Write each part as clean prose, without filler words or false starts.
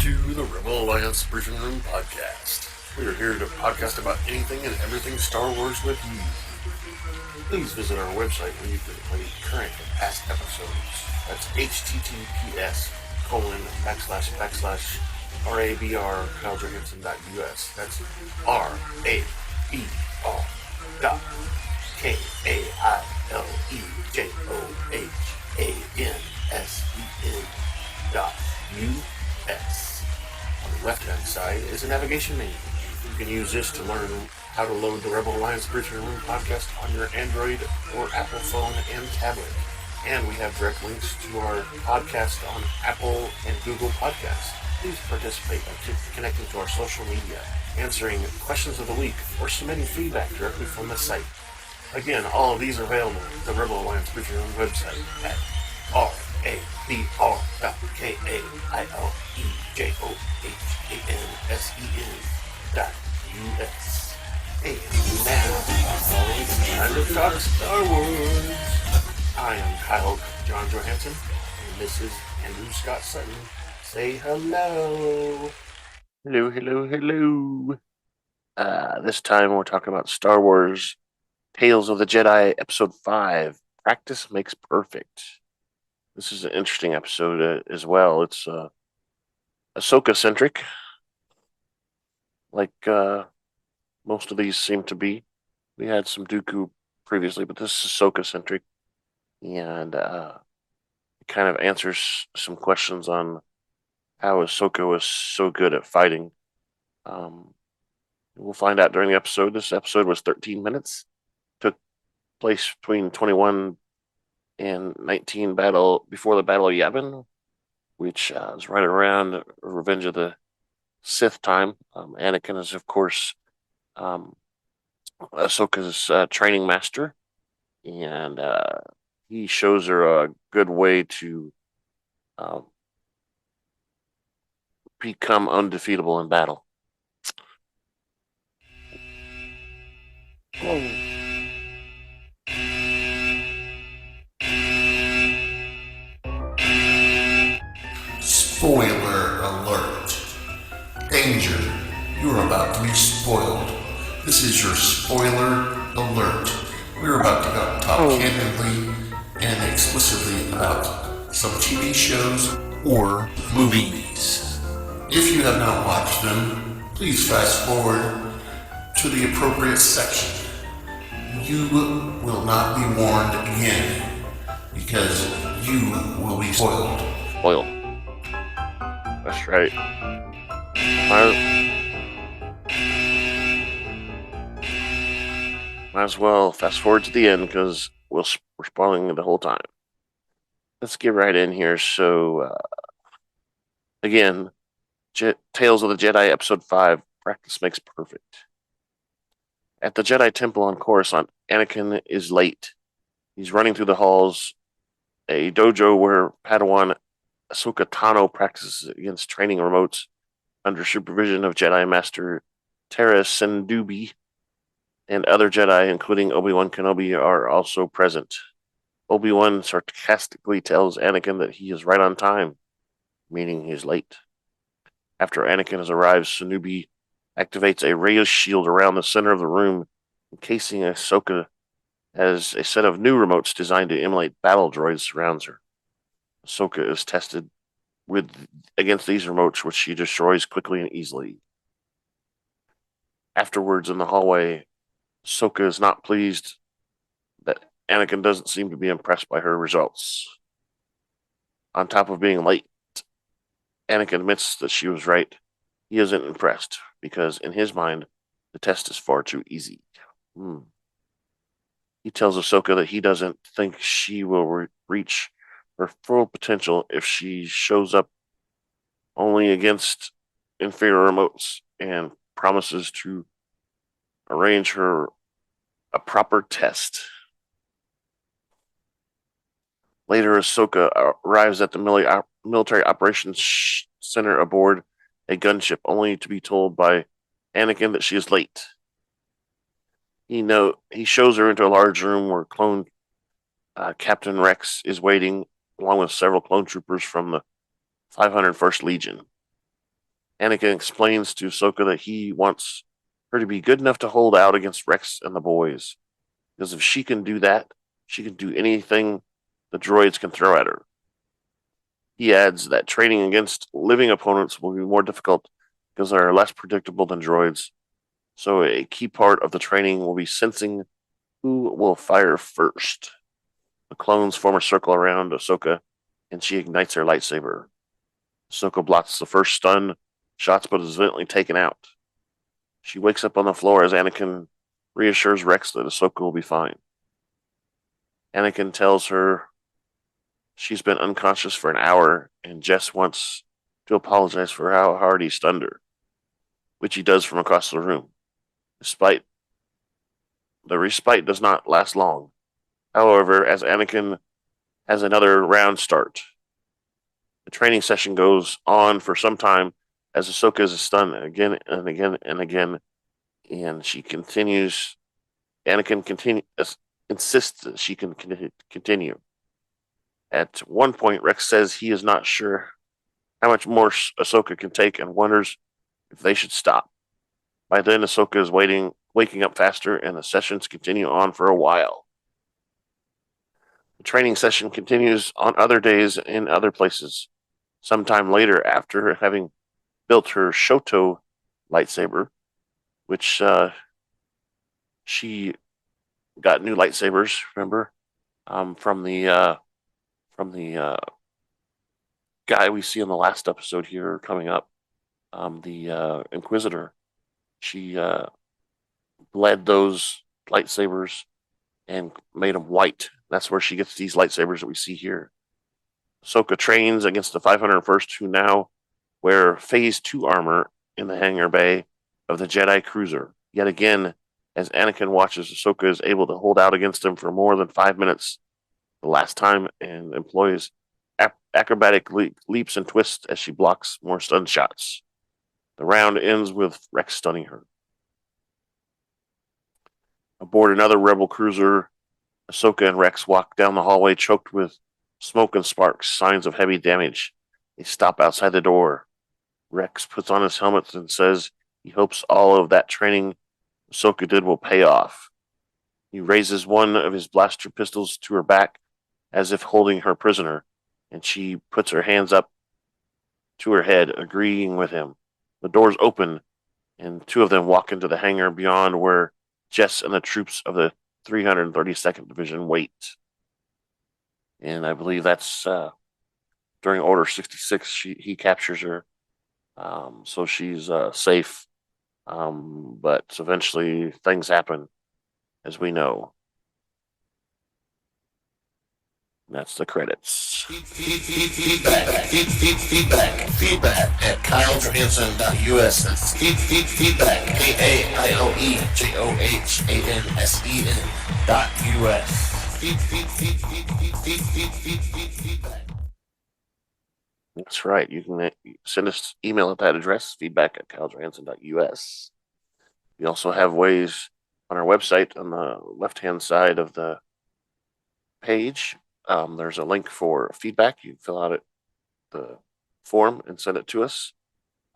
to the Rebel Alliance Briefing Room podcast. We are here to podcast about anything and everything Star Wars with you. Please visit our website where you can play current and past episodes. That's https://RABR.KaileJohansson.us. That's RABR.KaileJohansson.us. On the left-hand side is a navigation menu. You can use this to learn how to load the Rebel Alliance Briefing Room podcast on your Android or Apple phone and tablet. And we have direct links to our podcast on Apple and Google Podcasts. Please participate by connecting to our social media, answering questions of the week, or submitting feedback directly from the site. Again, all of these are available at the Rebel Alliance Briefing Room website at RABR.KaileJohansson.us. And now, it's time to talk Star Wars. I am Kyle John Johansson, and this is Andrew Scott Sutton. Say hello. Hello. This time we're talking about Star Wars Tales of the Jedi Episode 5, Practice Makes Perfect. This is an interesting episode as well. It's Ahsoka-centric, like most of these seem to be. We had some Dooku previously, but this is Ahsoka-centric. And it kind of answers some questions on how Ahsoka was so good at fighting. We'll find out during the episode. This episode was 13 minutes. Took place between 21 and 19 before the Battle of Yavin, which is right around Revenge of the Sith time. Anakin is, of course, Ahsoka's training master, and he shows her a good way to become undefeatable in battle. Spoiler alert. Danger. You're about to be spoiled. This is your spoiler alert. We're about to talk candidly and explicitly about some TV shows or movies. If you have not watched them, please fast forward to the appropriate section. You will not be warned again because you will be spoiled. That's right. Might as well fast forward to the end because we're spoiling the whole time. Let's get right in here. So, again, Tales of the Jedi Episode 5, Practice Makes Perfect. At the Jedi Temple on Coruscant, Anakin is late. He's running through the halls, a dojo where Padawan Ahsoka Tano practices against training remotes under supervision of Jedi Master Tara Sendubi, and other Jedi, including Obi-Wan Kenobi, are also present. Obi-Wan sarcastically tells Anakin that he is right on time, meaning he's late. After Anakin has arrived, Sendubi activates a ray shield around the center of the room, encasing Ahsoka as a set of new remotes designed to emulate battle droids surrounds her. Ahsoka is tested against these remotes, which she destroys quickly and easily. Afterwards, in the hallway, Ahsoka is not pleased that Anakin doesn't seem to be impressed by her results. On top of being late, Anakin admits that she was right. He isn't impressed because, in his mind, the test is far too easy. He tells Ahsoka that he doesn't think she will reach her full potential if she shows up only against inferior remotes, and promises to arrange her a proper test. Later, Ahsoka arrives at the military operations center aboard a gunship, only to be told by Anakin that she is late. He shows her into a large room where clone Captain Rex is waiting, along with several clone troopers from the 501st Legion. Anakin explains to Ahsoka that he wants her to be good enough to hold out against Rex and the boys. Because if she can do that, she can do anything the droids can throw at her. He adds that training against living opponents will be more difficult because they are less predictable than droids. So a key part of the training will be sensing who will fire first. The clones form a circle around Ahsoka, and she ignites her lightsaber. Ahsoka blocks the first stun shots, but is eventually taken out. She wakes up on the floor as Anakin reassures Rex that Ahsoka will be fine. Anakin tells her she's been unconscious for an hour, and Jess wants to apologize for how hard he stunned her, which he does from across the room. Despite the respite does not last long. However, as Anakin has another round start, the training session goes on for some time as Ahsoka is stunned again and again and again, and she continues. Anakin insists that she can continue. At one point, Rex says he is not sure how much more Ahsoka can take and wonders if they should stop. By then, Ahsoka is waking up faster, and the sessions continue on for a while. The training session continues on other days in other places. Sometime later, after having built her Shoto lightsaber, which she got new lightsabers, remember, from the guy we see in the last episode here coming up, the Inquisitor. She bled those lightsabers and made them white. That's where she gets these lightsabers that we see here. Ahsoka trains against the 501st, who now wear Phase 2 armor in the hangar bay of the Jedi cruiser. Yet again, as Anakin watches, Ahsoka is able to hold out against him for more than 5 minutes the last time, and employs acrobatic leaps and twists as she blocks more stun shots. The round ends with Rex stunning her. Aboard another Rebel cruiser, Ahsoka and Rex walk down the hallway choked with smoke and sparks, signs of heavy damage. They stop outside the door. Rex puts on his helmet and says he hopes all of that training Ahsoka did will pay off. He raises one of his blaster pistols to her back as if holding her prisoner, and she puts her hands up to her head, agreeing with him. The doors open, and two of them walk into the hangar beyond where Jess and the troops of the 332nd Division wait. And I believe that's during Order 66. He captures her, so she's safe. But eventually things happen, as we know. That's the credits. Feedback at KyleJohansson.us. That's feedback, KaileJohansen.us. Feedback. That's right. You can send us email at that address, feedback at KyleJohansson.us. We also have ways on our website on the left-hand side of the page. There's a link for feedback. You can fill out the form and send it to us.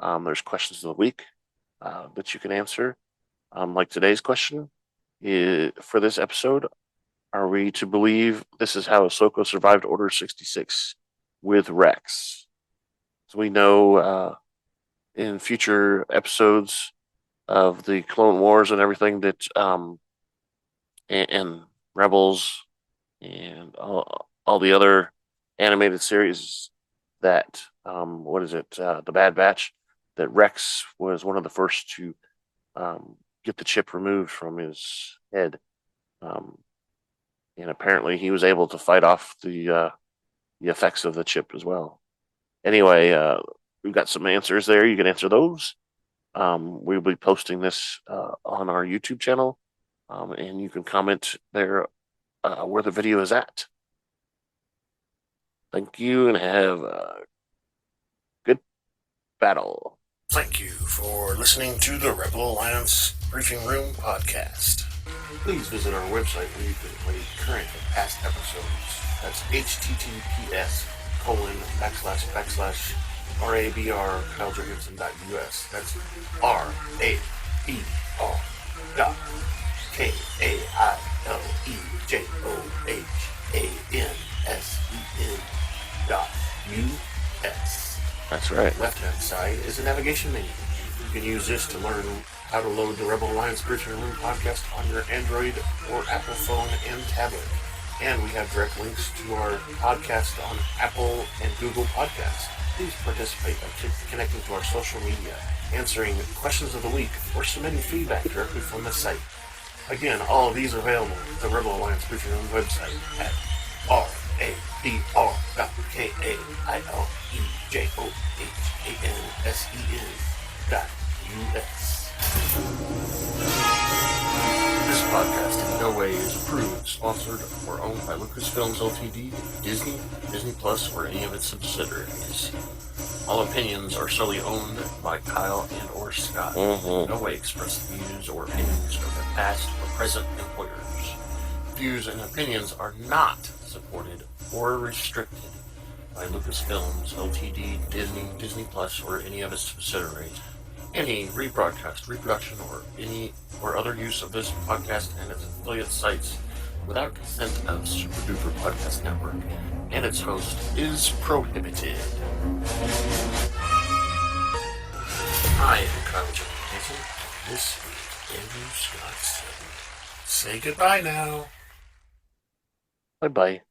There's questions of the week that you can answer. Like today's question for this episode, are we to believe this is how Ahsoka survived Order 66 with Rex? So we know in future episodes of the Clone Wars and everything that and Rebels and all the other animated series that the Bad Batch, that Rex was one of the first to get the chip removed from his head, and apparently he was able to fight off the effects of the chip as well. Anyway, we've got some answers there. You can answer those. We'll be posting this on our YouTube channel, and you can comment there where the video is at. Thank you, and have a good battle. Thank you for listening to the Rebel Alliance Briefing Room podcast. Please visit our website where you can play current and past episodes. That's https:// RABR KyleJorgensen.us. That's RABR dot KAILEJOHANSEN dot US. That's right. Left-hand side is a navigation menu. You can use this to learn how to load the Rebel Alliance Spiritual Room podcast on your Android or Apple phone and tablet. And we have direct links to our podcast on Apple and Google Podcasts. Please participate by connecting to our social media, answering questions of the week, or submitting feedback directly from the site. Again, all of these are available at the Rebel Alliance Spiritual Room website at RABR.KAILEJOHANSEN.US. This podcast in no way is approved, sponsored, or owned by Lucasfilms Ltd., Disney, Disney Plus, or any of its subsidiaries. All opinions are solely owned by Kyle and or Scott. In no way express the views or opinions of their past or present employers. Views and opinions are not supported or restricted by Lucasfilms Ltd., Disney, Disney Plus, or any of its subsidiaries. Any rebroadcast, reproduction, or any or other use of this podcast and its affiliate sites without consent of Super Duper Podcast Network and its host is prohibited. I am Kyle Johnson. This is Andrew Scott. Say goodbye now. Bye-bye.